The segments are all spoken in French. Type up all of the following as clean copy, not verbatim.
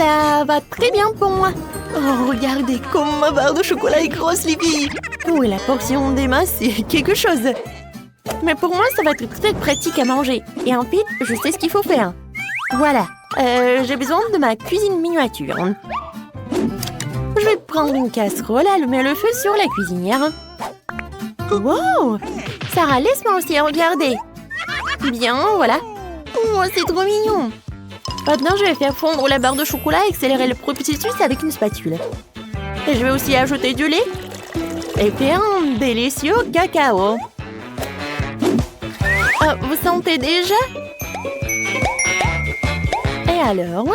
Ça va très bien pour moi. Oh, regardez comme ma barre de chocolat est grosse, les filles. Oui, la portion d'Emma, c'est quelque chose. Mais pour moi, ça va être très pratique à manger. Et en fait, je sais ce qu'il faut faire. Voilà. J'ai besoin de ma cuisine miniature. Je vais prendre une casserole, allumer le feu sur la cuisinière. Wow! Sarah, laisse-moi aussi regarder. Bien, voilà. Oh, c'est trop mignon. Maintenant, je vais faire fondre la barre de chocolat et accélérer le processus avec une spatule. Et je vais aussi ajouter du lait et faire un délicieux cacao. Vous sentez déjà? Et alors?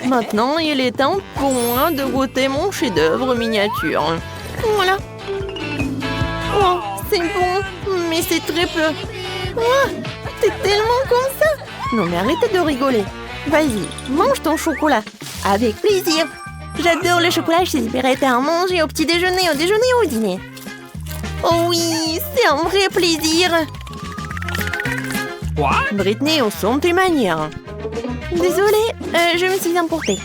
Maintenant, il est temps pour moi de goûter mon chef-d'œuvre miniature. Voilà. Oh, c'est bon, mais c'est très peu. Oh, t'es tellement comme ça. Non, mais arrêtez de rigoler. Vas-y, mange ton chocolat. Avec plaisir. J'adore le chocolat, je suis prête à en manger au petit déjeuner, au déjeuner ou au dîner. Oh oui, c'est un vrai plaisir. Quoi? Britney, on sent tes manières. Désolée, je me suis emportée.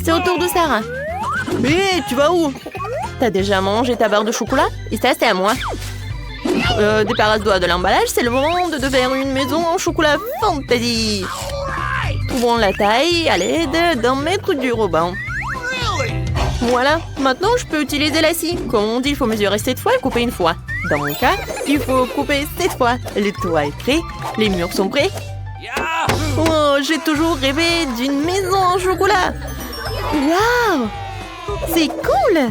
C'est au tour de Sarah. Hé, tu vas où? T'as déjà mangé ta barre de chocolat? Et ça, c'est à moi. Débarrasse-toi de l'emballage, c'est le moment de faire une maison en chocolat fantasy. Trouvons la taille à l'aide d'un mètre du ruban. Voilà, maintenant je peux utiliser la scie. Comme on dit, il faut mesurer 7 fois et couper une fois. Dans mon cas, il faut couper 7 fois. Le toit est prêt, les murs sont prêts. Oh, j'ai toujours rêvé d'une maison en chocolat. Waouh! C'est cool!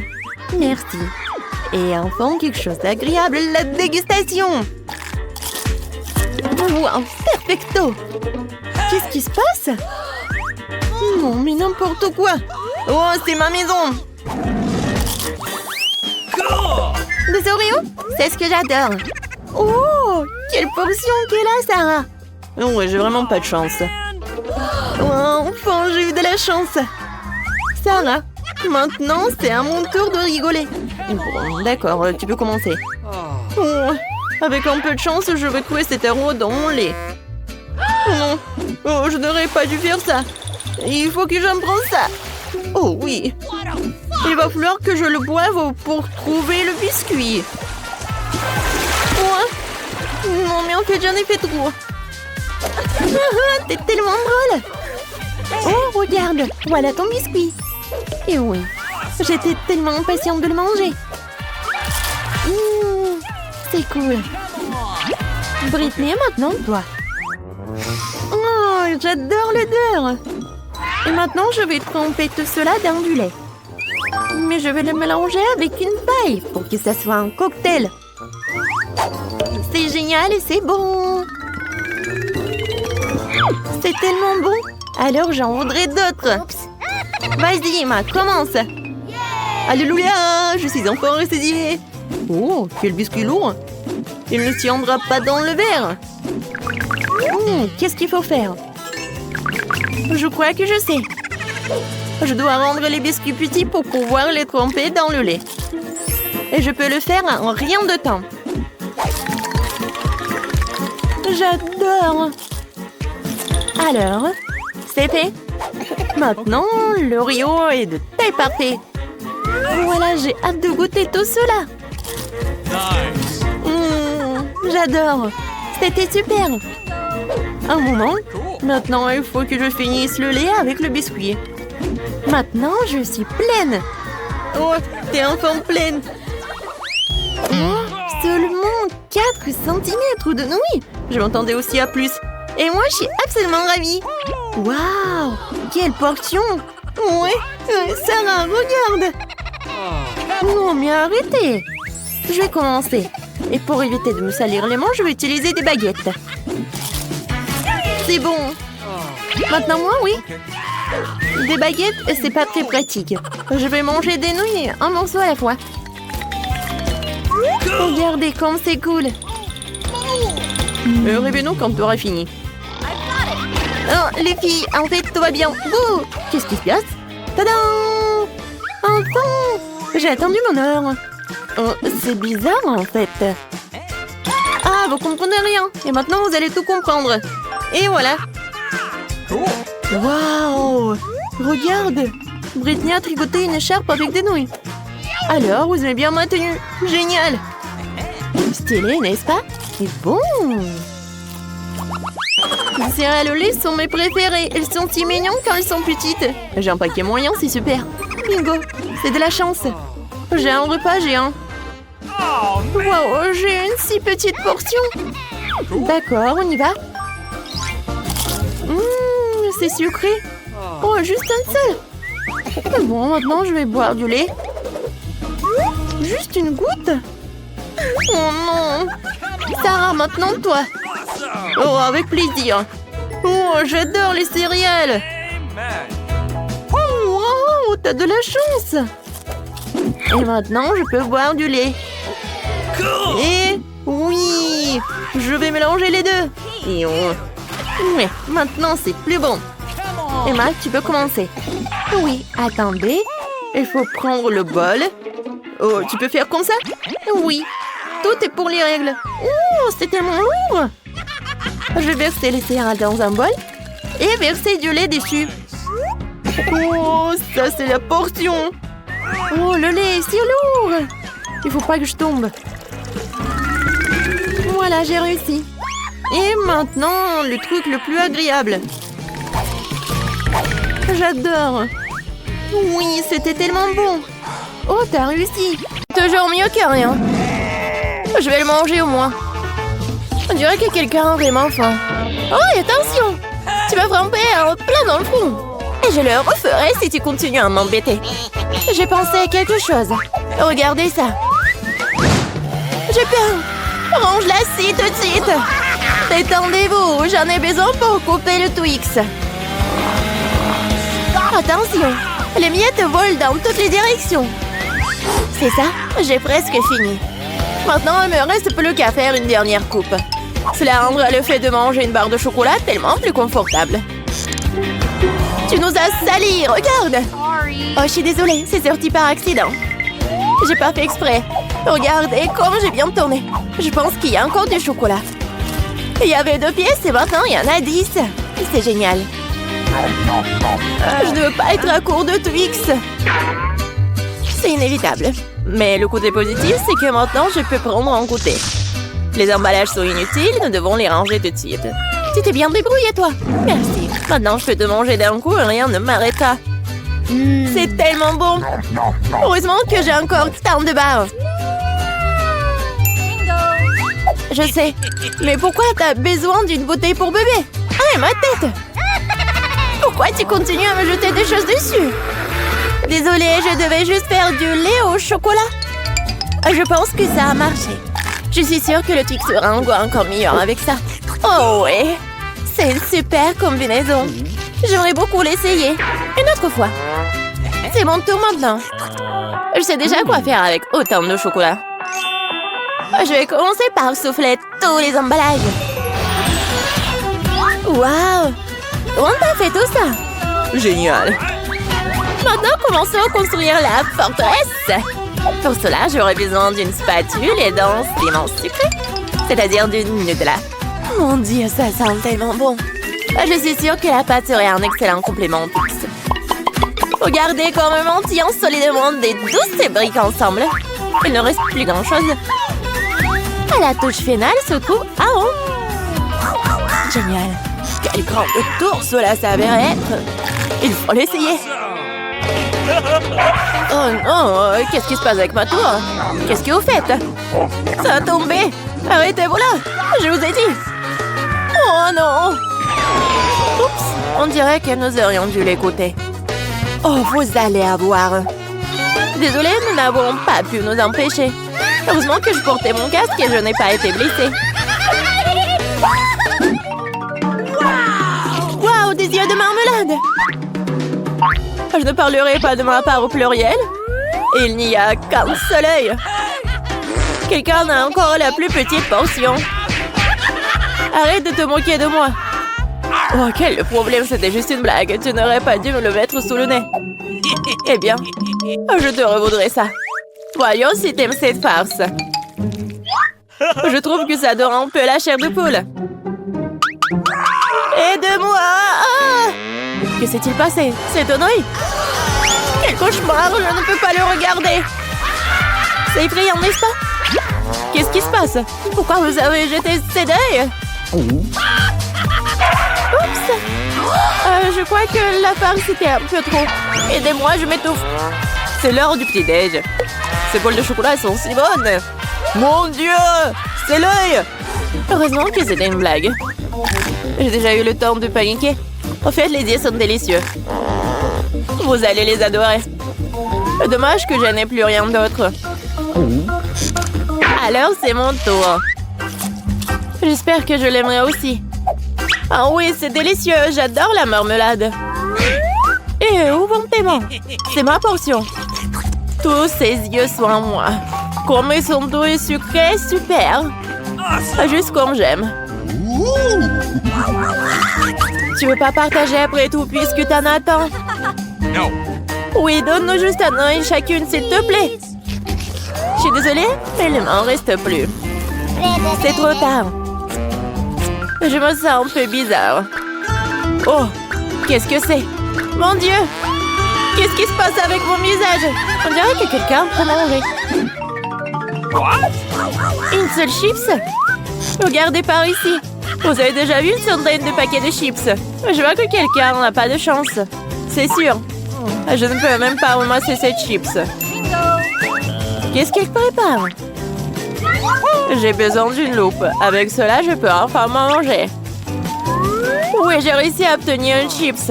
Merci. Et enfin, quelque chose d'agréable, la dégustation. Wow, perfecto! Qu'est-ce qui se passe? Non, mais n'importe quoi! Oh, c'est ma maison! Des Oreos? C'est ce que j'adore! Oh, quelle portion qu'elle a, Sarah! Oh, j'ai vraiment pas de chance. Oh, enfin, j'ai eu de la chance! Sarah, maintenant, c'est à mon tour de rigoler. Bon, d'accord, tu peux commencer. Oh, avec un peu de chance, je vais trouver cet héros dans mon lait. Non, oh, je n'aurais pas dû faire ça. Il faut que j'apprenne ça. Oh oui. Il va falloir que je le boive pour trouver le biscuit. Oh. Non, mais en fait, j'en ai fait trop. T'es tellement drôle. Oh, regarde, voilà ton biscuit. Et oui, j'étais tellement impatiente de le manger. C'est cool. Britney, maintenant toi. Oh, j'adore l'odeur. Et maintenant, je vais tremper tout cela dans du lait. Mais je vais le mélanger avec une paille pour que ça soit un cocktail. C'est génial et c'est bon. C'est tellement bon. Alors, j'en voudrais d'autres. Vas-y, Emma, commence. Alléluia, je suis enfin ressaisie. Oh, quel biscuit lourd. Il ne tiendra pas dans le verre. Qu'est-ce qu'il faut faire? Je crois que je sais. Je dois rendre les biscuits petits pour pouvoir les tremper dans le lait. Et je peux le faire en rien de temps. J'adore. Alors, c'est fait. Maintenant, l'Oreo est de taille parfaite. Voilà, j'ai hâte de goûter tout cela. Nice. J'adore. C'était super. Un moment. Maintenant, il faut que je finisse le lait avec le biscuit. Maintenant, je suis pleine. Oh, t'es enfin pleine. Oh, seulement 4 cm de nouilles. Je m'attendais aussi à plus. Et moi, je suis absolument ravie. Waouh, quelle portion. Ouais, Sarah, regarde. Non, mais arrêtez. Je vais commencer. Et pour éviter de me salir les mains, je vais utiliser des baguettes. C'est bon. Maintenant, moi, oui. Des baguettes, c'est pas très pratique. Je vais manger des nouilles, un morceau à la fois. Regardez comme c'est cool. Réveille-nous quand tu auras fini. Oh, les filles, en fait, tout va bien. Bouh! Qu'est-ce qui se passe? Tadam! Enfin! J'ai attendu mon heure. Oh, c'est bizarre, en fait. Ah, vous comprenez rien. Et maintenant, vous allez tout comprendre. Et voilà. Waouh! Regarde, Britney a tricoté une écharpe avec des nouilles. Alors, vous aimez bien ma tenue? Génial! Stylé, n'est-ce pas? Et bon! Les céréales au lait sont mes préférées. Elles sont si mignonnes quand elles sont petites. J'ai un paquet moyen, c'est super. Bingo, c'est de la chance. J'ai un repas géant. Wow, j'ai une si petite portion. D'accord, on y va. C'est sucré. Oh, juste un seul. Bon, maintenant je vais boire du lait. Juste une goutte. Oh non. Sarah, maintenant toi. Oh, avec plaisir. Oh, j'adore les céréales. Oh, wow, t'as de la chance. Et maintenant, je peux boire du lait. Et oui, je vais mélanger les deux. Et oui, maintenant c'est plus bon. Emma, tu peux commencer. Oui, attendez. Il faut prendre le bol. Oh, tu peux faire comme ça? Oui, tout est pour les règles. Oh, c'est tellement lourd. Je vais verser les céréales dans un bol et verser du lait dessus. Oh, ça c'est la portion. Oh, le lait est si lourd. Il faut pas que je tombe. Voilà, j'ai réussi. Et maintenant, le truc le plus agréable. J'adore. Oui, c'était tellement bon. Oh, t'as réussi. Toujours mieux que rien. Je vais le manger au moins. On dirait que quelqu'un a vraiment faim. Oh, et attention! Tu m'as frappé en plein dans le front. Et je le referai si tu continues à m'embêter. J'ai pensé à quelque chose. Regardez ça. J'ai peur. Range la scie tout de suite. Détendez-vous, j'en ai besoin pour couper le Twix. Attention, les miettes volent dans toutes les directions. C'est ça, j'ai presque fini. Maintenant, il me reste plus qu'à faire une dernière coupe. Cela rendra le fait de manger une barre de chocolat tellement plus confortable. Tu nous as salis, regarde! Oh, je suis désolée, c'est sorti par accident. J'ai pas fait exprès. Regardez comme j'ai bien tourné. Je pense qu'il y a encore du chocolat. Il y avait 2 pièces et maintenant il y en a 10. C'est génial. Je ne veux pas être à court de Twix. C'est inévitable. Mais le côté positif, c'est que maintenant je peux prendre en goûter. Les emballages sont inutiles, nous devons les ranger tout de suite. Tu t'es bien débrouillé, toi. Merci. Maintenant, je peux te manger d'un coup et rien ne m'arrêtera. C'est tellement bon. Heureusement que j'ai encore tant de barres. Je sais. Mais pourquoi t'as besoin d'une bouteille pour bébé? Ah, ma tête! Pourquoi tu continues à me jeter des choses dessus? Désolée, je devais juste faire du lait au chocolat. Je pense que ça a marché. Je suis sûre que le Twix sera un goût encore meilleur avec ça. Oh ouais! C'est une super combinaison. J'aimerais beaucoup l'essayer. Une autre fois. C'est mon tour maintenant. Je sais déjà quoi faire avec autant de chocolat. Je vais commencer par souffler tous les emballages. Waouh! On a fait tout ça. Génial. Maintenant, commençons à construire la forteresse. Pour cela, j'aurai besoin d'une spatule et d'un ciment sucré, c'est-à-dire d'une Nutella. Mon Dieu, ça sent tellement bon. Je suis sûre que la pâte serait un excellent complément au Twix. Regardez comme un mantillon solidement des douces briques ensemble. Il ne reste plus grand-chose. À la touche finale se trouve un rond. Génial. Quel grand tour cela s'avérait être. Il faut l'essayer. Oh non, qu'est-ce qui se passe avec ma tour? Qu'est-ce que vous faites? Ça a tombé. Arrêtez-vous là. Je vous ai dit. Oh non. Oups, on dirait que nous aurions dû l'écouter. Oh, vous allez avoir. Désolée, nous n'avons pas pu nous empêcher. Heureusement que je portais mon casque et je n'ai pas été blessée. Waouh, des yeux de marmelade! Je ne parlerai pas de ma part au pluriel. Il n'y a qu'un seul œil. Quelqu'un a encore la plus petite portion. Arrête de te moquer de moi. Oh, quel problème, c'était juste une blague. Tu n'aurais pas dû me le mettre sous le nez. Eh bien, je te revaudrai ça. Voyons si t'aimes cette farce. Je trouve que ça dore un peu la chair de poule. Aide-moi! Ah! Que s'est-il passé? C'est Audrey? Quel cauchemar! Je ne peux pas le regarder! C'est effrayant, n'est-ce pas? Qu'est-ce qui se passe? Pourquoi vous avez jeté ces deuils? Oups! Je crois que la farce était un peu trop. Aidez-moi, je m'étouffe. C'est l'heure du petit-déj. Ces bols de chocolat sont si bonnes. Mon Dieu! C'est l'œil! Heureusement que c'était une blague. J'ai déjà eu le temps de paniquer. En fait, les yeux sont délicieux. Vous allez les adorer. Dommage que je n'ai plus rien d'autre. Alors, c'est mon tour. J'espère que je l'aimerai aussi. Ah oui, c'est délicieux. J'adore la marmelade. Et où vont tes mains? C'est ma portion. Tous ces yeux sont à moi. Comme ils sont doux et sucrés, super. Juste comme j'aime. Tu veux pas partager après tout puisque t'en as tant? No. Oui, donne-nous juste un œil chacune, s'il te plaît. Je suis désolée, mais il ne m'en reste plus. C'est trop tard. Je me sens un peu bizarre. Oh, qu'est-ce que c'est? Mon Dieu! Qu'est-ce qui se passe avec mon visage? On dirait que quelqu'un peut manger. Une seule chips? Regardez par ici. Vous avez déjà vu une centaine de paquets de chips. Je vois que quelqu'un n'a pas de chance. C'est sûr. Je ne peux même pas ramasser cette chips. Qu'est-ce qu'il prépare? J'ai besoin d'une loupe. Avec cela, je peux enfin manger. Oui, j'ai réussi à obtenir une chips.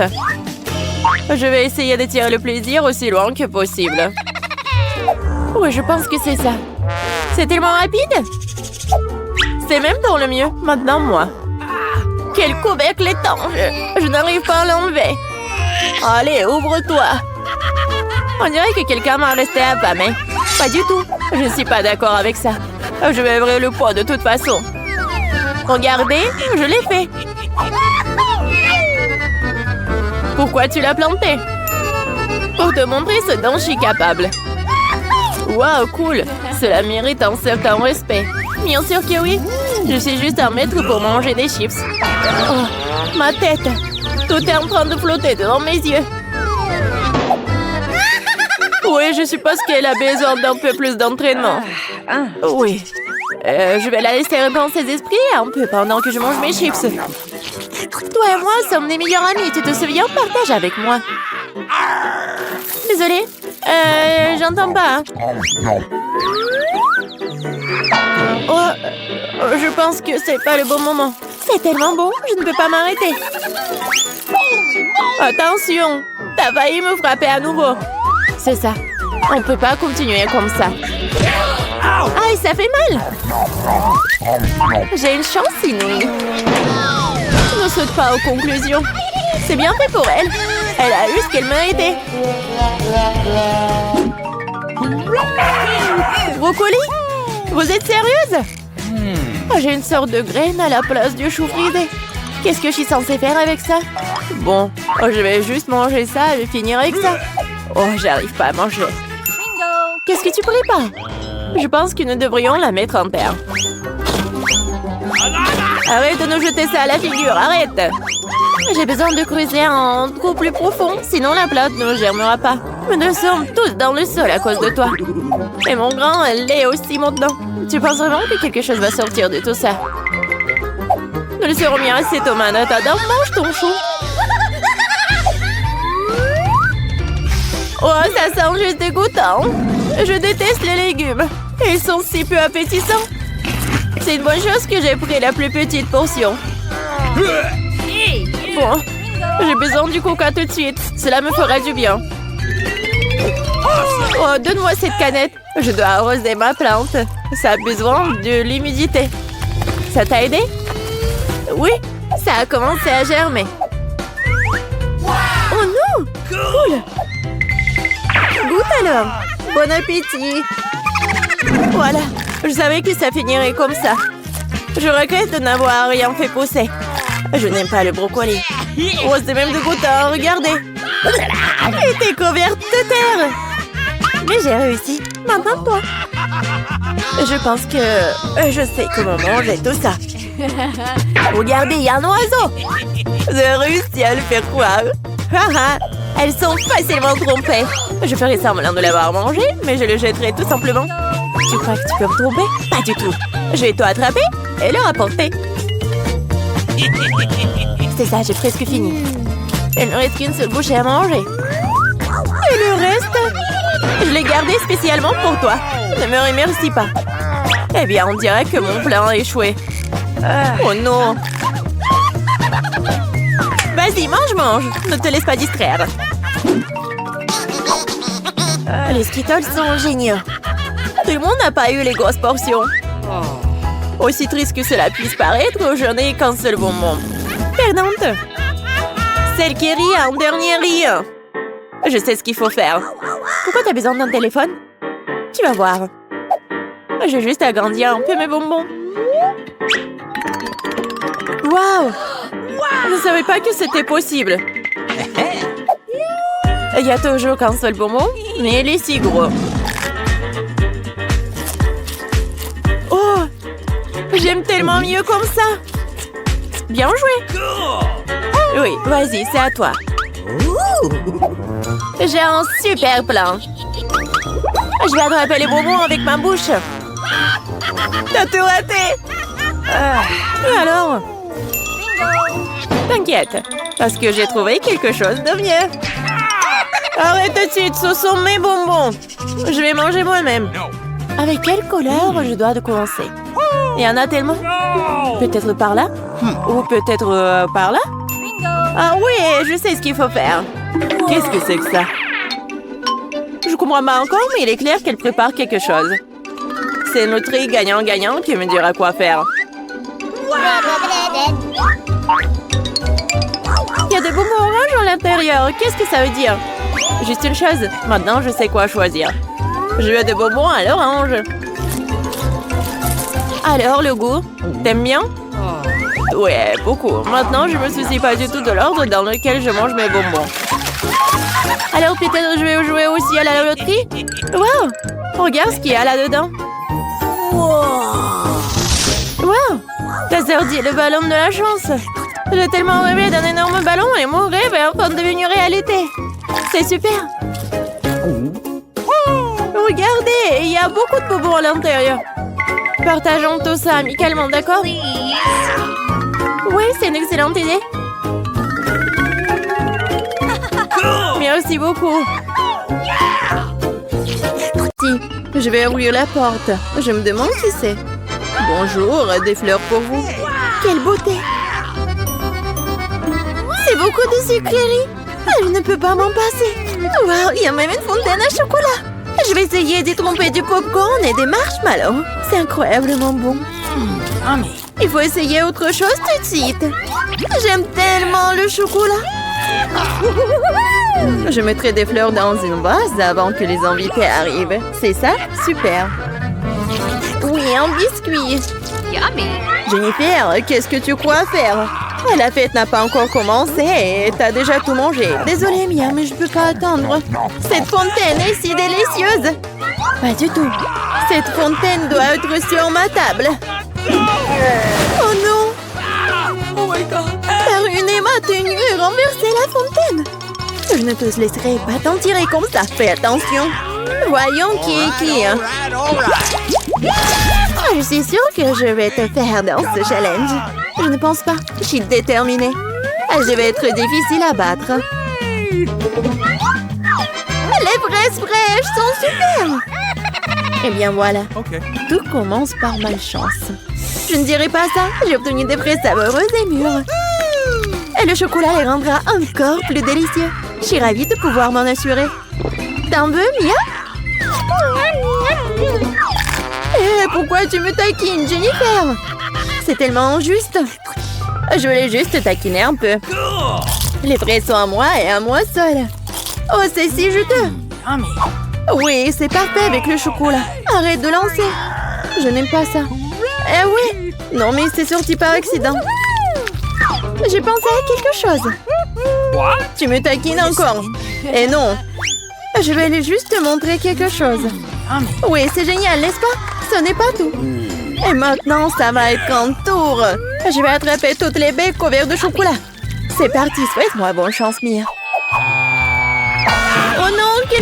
Je vais essayer de tirer le plaisir aussi loin que possible. Oui, je pense que c'est ça. C'est tellement rapide. C'est même dans le mieux. Maintenant, moi. Quel couvercle étanche. Je n'arrive pas à l'enlever. Allez, ouvre-toi. On dirait que quelqu'un m'a resté affamé. Pas du tout. Je ne suis pas d'accord avec ça. Je vais ouvrir le pot de toute façon. Regardez, je l'ai fait. Pourquoi tu l'as planté? Pour te montrer ce dont je suis capable. Waouh, cool. Cela mérite un certain respect. Bien sûr que oui. Je suis juste un maître pour manger des chips. Oh, ma tête. Tout est en train de flotter devant mes yeux. Oui, je suppose qu'elle a besoin d'un peu plus d'entraînement. Oui. Je vais la laisser reprendre ses esprits un peu pendant que je mange mes chips. Toi et moi sommes des meilleurs amis, tu te souviens? Partage avec moi. Désolée. J'entends pas. Oh, je pense que c'est pas le bon moment. C'est tellement bon, je ne peux pas m'arrêter. Attention, t'as failli me frapper à nouveau. C'est ça. On peut pas continuer comme ça. Aïe, ça fait mal. J'ai une chance inouïe. Ne saute pas aux conclusions. C'est bien fait pour elle. Elle a eu ce qu'elle méritait. Brocoli? Vous êtes sérieuse? J'ai une sorte de graine à la place du chou frisé. Qu'est-ce que je suis censée faire avec ça? Bon, je vais juste manger ça et finir avec ça. Oh, j'arrive pas à manger. Qu'est-ce que tu prépares? Je pense que nous devrions la mettre en terre. Arrête de nous jeter ça à la figure, arrête! J'ai besoin de creuser un trou plus profond, sinon la plante ne germera pas. Nous sommes tous dans le sol à cause de toi. Et mon grand, elle est aussi maintenant. Tu penses vraiment que quelque chose va sortir de tout ça? Nous le serons bien assez, Thomas. Attends, mange ton chou. Oh, ça sent juste dégoûtant. Je déteste les légumes. Ils sont si peu appétissants. C'est une bonne chose que j'ai pris la plus petite portion. Bon, j'ai besoin du coca tout de suite. Cela me fera du bien. Oh, donne-moi cette canette. Je dois arroser ma plante. Ça a besoin de l'humidité. Ça t'a aidé? Oui, ça a commencé à germer. Oh non! Cool! Goûte alors! Bon appétit! Voilà, je savais que ça finirait comme ça. Je regrette de n'avoir rien fait pousser. Je n'aime pas le brocoli. Oh, c'est même dégoûtant, regardez! Elle était couverte de terre! Mais j'ai réussi. Maintenant, toi. Je pense que je sais comment manger tout ça. Regardez, il y a un oiseau! J'ai réussi à le faire croire. Elles sont facilement trompées. Je ferai semblant de l'avoir mangé, mais je le jetterai tout simplement. Tu crois que tu peux me tromper? Pas du tout. Je vais tout attraper et le rapporter. C'est ça, j'ai presque fini. Il ne reste qu'une seule bouchée à manger. Et le reste? Je l'ai gardé spécialement pour toi. Ne me remercie pas. Eh bien, on dirait que mon plan a échoué. Oh non! Vas-y, mange! Ne te laisse pas distraire. Les Skittles sont géniaux. Tout le monde n'a pas eu les grosses portions. Aussi triste que cela puisse paraître, je n'ai qu'un seul bonbon. Perdante. Celle qui rit en dernier rit. Je sais ce qu'il faut faire. Pourquoi t'as besoin d'un téléphone? Tu vas voir. J'ai juste agrandir un peu mes bonbons. Waouh! Je ne savais pas que c'était possible. Il y a toujours qu'un seul bonbon, mais il est si gros. Oh! J'aime tellement mieux comme ça. Bien joué. Oui, vas-y, c'est à toi. J'ai un super plan. Je vais attraper les bonbons avec ma bouche. T'as tout raté. Et alors? T'inquiète, parce que j'ai trouvé quelque chose de mieux. Arrête tout de suite, ce sont mes bonbons. Je vais manger moi-même. Avec quelle couleur je dois commencer? Il y en a tellement. Peut-être par là? Ou peut-être par là? Ah oui, je sais ce qu'il faut faire. Qu'est-ce que c'est que ça? Je comprends pas encore, mais il est clair qu'elle prépare quelque chose. C'est notre gagnant-gagnant qui me dira quoi faire. Il y a des bonbons oranges à l'intérieur. Qu'est-ce que ça veut dire? Juste une chose. Maintenant, je sais quoi choisir. Je veux des bonbons à l'orange. Alors, le goût? T'aimes bien? Ouais, beaucoup. Maintenant, je me soucie pas du tout de l'ordre dans lequel je mange mes bonbons. Alors, peut-être je vais jouer aussi à la loterie? Wow! Regarde ce qu'il y a là-dedans. Wow! Ta sœur dit le ballon de la chance. J'ai tellement rêvé d'un énorme ballon et mon rêve est enfin devenu réalité. C'est super. Regardez, il y a beaucoup de bonbons à l'intérieur. Partageons tout ça amicalement, d'accord? Oui, c'est une excellente idée. Merci beaucoup. Si, je vais ouvrir la porte. Je me demande qui c'est. Bonjour, des fleurs pour vous. Quelle beauté! C'est beaucoup de sucreries. Je ne peux pas m'en passer. Wow, il y a même une fontaine à chocolat. Je vais essayer d'y tromper du popcorn et des marshmallows. C'est incroyablement bon. Il faut essayer autre chose tout de suite. J'aime tellement le chocolat. Je mettrai des fleurs dans une vase avant que les invités arrivent. C'est ça? Super. Oui, un biscuit. Jennifer, qu'est-ce que tu crois faire? La fête n'a pas encore commencé et t'as déjà tout mangé. Désolée, Mia, mais je peux pas attendre. Cette fontaine est si délicieuse. Pas du tout. Cette fontaine doit être sur ma table. Oh non! Oh my God! T'as ruiné ma tenue et renversé la fontaine. Je ne te laisserai pas t'en tirer comme ça. Fais attention. Voyons qui est qui. Je suis sûre que je vais te faire dans ce challenge. Je ne pense pas. Je suis déterminée. Je vais être difficile à battre. Les fraises fraîches sont super. Eh bien voilà. Tout commence par malchance. Je ne dirai pas ça. J'ai obtenu des fraises savoureuses et mûres. Et le chocolat les rendra encore plus délicieux. Je suis ravie de pouvoir m'en assurer. T'en veux, Mia? Eh, pourquoi tu me taquines, Jennifer? C'est tellement injuste. Je voulais juste taquiner un peu. Les fraises sont à moi et à moi seule. Oh, c'est si juteux. Oui, c'est parfait avec le chocolat. Arrête de lancer. Je n'aime pas ça. Eh oui. Non, mais c'est sorti par accident. J'ai pensé à quelque chose. Tu me taquines encore. Et non. Je vais lui juste te montrer quelque chose. Oui, c'est génial, n'est-ce pas? Ce n'est pas tout. Et maintenant, ça va être un tour. Je vais attraper toutes les baies couvertes de chocolat. C'est parti, souhaite-moi bonne chance, Mia.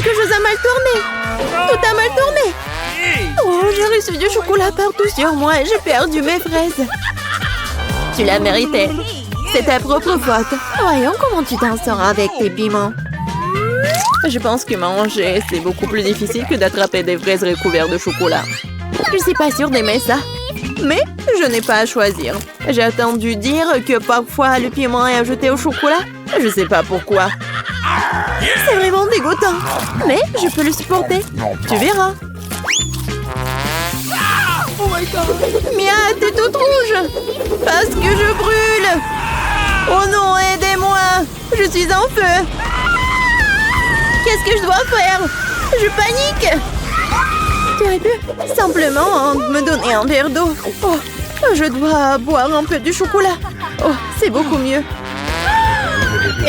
quelque chose a mal tourné. Tout a mal tourné. Oh, j'ai reçu du chocolat partout sur moi et j'ai perdu mes fraises. Tu l'as mérité. C'est ta propre faute. Voyons comment tu t'en sors avec tes piments. Je pense que manger, c'est beaucoup plus difficile que d'attraper des fraises recouvertes de chocolat. Je suis pas sûre d'aimer ça. Mais je n'ai pas à choisir. J'ai entendu dire que parfois le piment est ajouté au chocolat. Je sais pas pourquoi. C'est vraiment dégoûtant. Mais je peux le supporter. Tu verras. Oh my God. Mia, t'es toute rouge. Parce que je brûle. Oh non, aidez-moi. Je suis en feu. Qu'est-ce que je dois faire? Je panique. Tu aurais pu simplement me donner un verre d'eau. Oh, je dois boire un peu du chocolat. Oh, c'est beaucoup mieux.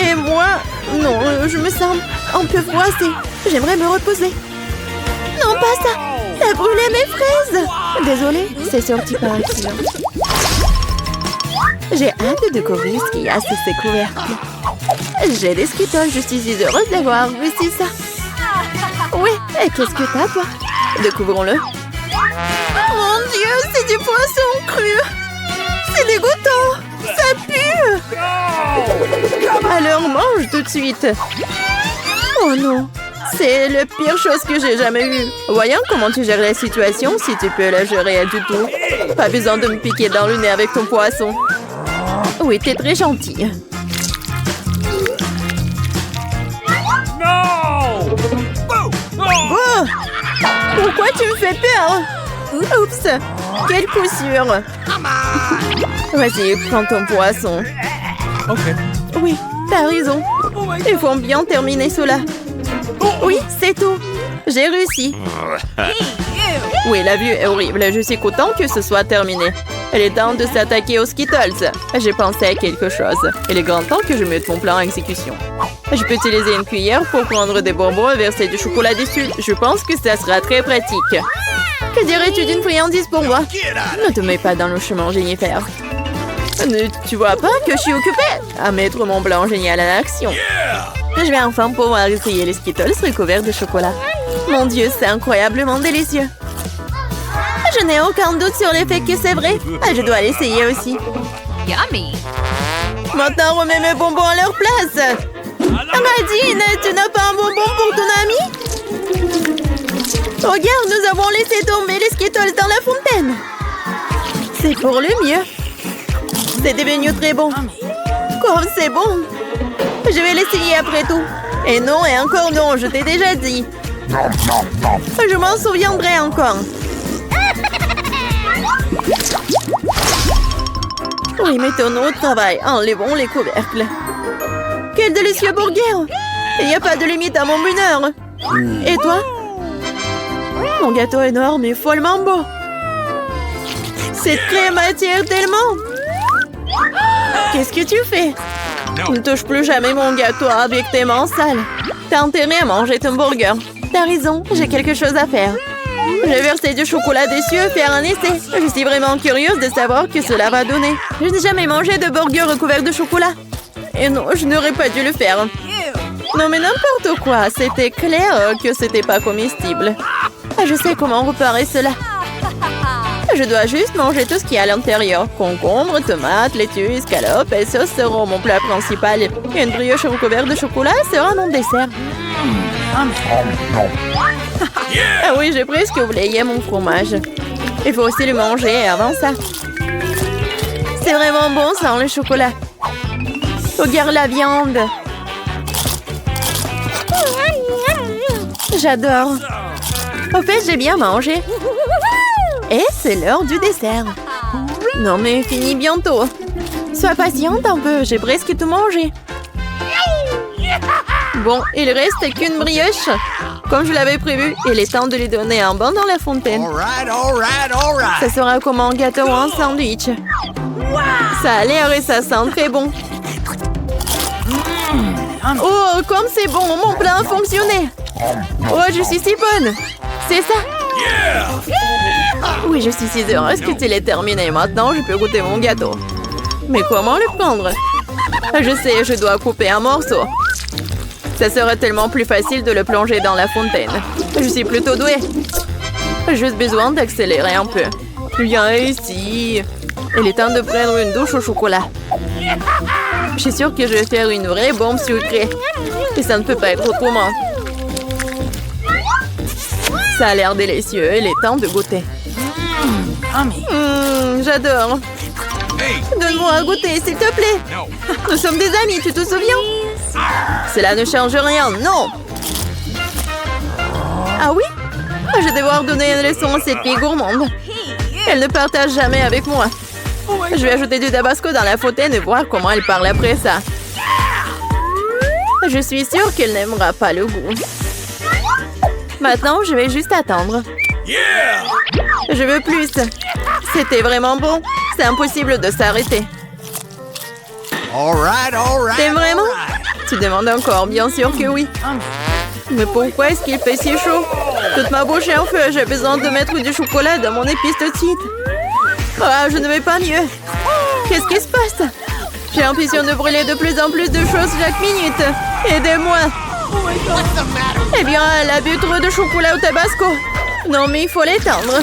Et moi, non, je me sens un peu froissée. J'aimerais me reposer. Non, pas ça. T'as brûlé mes fraises. Désolée, c'est sorti par accident. J'ai hâte de découvrir ce qu'il y a sous ces couvercles. J'ai des Skittles, je suis si heureuse d'avoir réussi ça. Oui, et qu'est-ce que t'as, toi? Découvrons-le. Mon Dieu, c'est du poisson cru. C'est dégoûtant. Ça pue. Alors mange tout de suite. Oh non, c'est la pire chose que j'ai jamais eue. Voyons comment tu gères la situation, si tu peux la gérer du tout. Pas besoin de me piquer dans le nez avec ton poisson. Oui, t'es très gentille. Oh! Pourquoi tu me fais peur? Oups! Quelle coup sûr! Vas-y, prends ton poisson. Ok. Oui, t'as raison. Il faut bien terminer cela. Oui, c'est tout. J'ai réussi. Oui, la vue est horrible. Je suis content que ce soit terminé. Il est temps de s'attaquer aux Skittles. J'ai pensé à quelque chose. Il est grand temps que je mette mon plan en exécution. Je peux utiliser une cuillère pour prendre des bonbons et verser du chocolat dessus. Je pense que ça sera très pratique. Que dirais-tu d'une friandise pour moi? Ne te mets pas dans le chemin, Jennifer. Tu vois pas que je suis occupée à mettre mon plan génial en action. Je vais enfin pouvoir essayer les Skittles recouverts de chocolat. Mon Dieu, c'est incroyablement délicieux. Je n'ai aucun doute sur le fait que c'est vrai. Je dois l'essayer aussi. Yummy. Maintenant, remets mes bonbons à leur place. Nadine, tu n'as pas un bonbon pour ton ami? Regarde, nous avons laissé tomber les Skittles dans la fontaine. C'est pour le mieux. C'est devenu très bon. Comme c'est bon. Je vais l'essayer après tout. Et non, et encore non, je t'ai déjà dit. Je m'en souviendrai encore. Oui, mettons-nous au travail. Enlevons les couvercles. Quel délicieux burger! Il n'y a pas de limite à mon bonheur. Et toi? Mon gâteau est énorme et follement beau. Cette crème attire tellement. Qu'est-ce que tu fais? Ne touche plus jamais mon gâteau avec tes mains sales. T'as intérêt à manger ton burger. T'as raison, j'ai quelque chose à faire. Je vais verser du chocolat dessus et faire un essai. Je suis vraiment curieuse de savoir ce que cela va donner. Je n'ai jamais mangé de burger recouvert de chocolat. Et non, je n'aurais pas dû le faire. Non mais n'importe quoi, c'était clair que c'était pas comestible. Je sais comment réparer cela. Je dois juste manger tout ce qu'il y a à l'intérieur. Concombre, tomates, laitue, escalope et sauce seront mon plat principal. Et une brioche recouverte de chocolat sera mon dessert. Ah oui, j'ai presque oublié mon fromage. Il faut aussi le manger avant ça. C'est vraiment bon sans le chocolat. Regarde la viande. J'adore. Au fait, j'ai bien mangé. Et c'est l'heure du dessert. Non mais fini bientôt. Sois patiente un peu, j'ai presque tout mangé. Bon, il reste qu'une brioche. Comme je l'avais prévu, il est temps de lui donner un bain dans la fontaine. Ça sera comme un gâteau ou un sandwich. Ça a l'air et ça sent très bon. Oh, comme c'est bon, mon plan a fonctionné. Oh, je suis si bonne. C'est ça. Oui, je suis si heureuse que tu l'aies terminé. Maintenant, je peux goûter mon gâteau. Mais comment le prendre? Je sais, je dois couper un morceau. Ça serait tellement plus facile de le plonger dans la fontaine. Je suis plutôt douée. J'ai juste besoin d'accélérer un peu. Viens ici. Il est temps de prendre une douche au chocolat. Je suis sûre que je vais faire une vraie bombe sucrée. Et ça ne peut pas être autrement. Ça a l'air délicieux. Il est temps de goûter. J'adore. Hey, Donne-moi à goûter, s'il te plaît. no. Nous sommes des amis, tu te souviens? Cela ne change rien, non. Ah oui? Je vais devoir donner une leçon à cette fille gourmande. Elle ne partage jamais avec moi. Je vais ajouter du tabasco dans la fontaine et voir comment elle parle après ça. Je suis sûre qu'elle n'aimera pas le goût. Maintenant, je vais juste attendre. Yeah! Je veux plus. C'était vraiment bon. C'est impossible de s'arrêter. All right, all right. T'aimes vraiment? Tu demandes encore, bien sûr que oui. Mais pourquoi est-ce qu'il fait si chaud? Toute ma bouche est en feu. J'ai besoin de mettre du chocolat dans mon épice de titre. Ah, je ne vais pas mieux. Qu'est-ce qui se passe? J'ai l'impression de brûler de plus en plus de choses chaque minute. Aidez-moi. Eh bien, elle a bu trop de chocolat au tabasco. Non, mais il faut l'éteindre.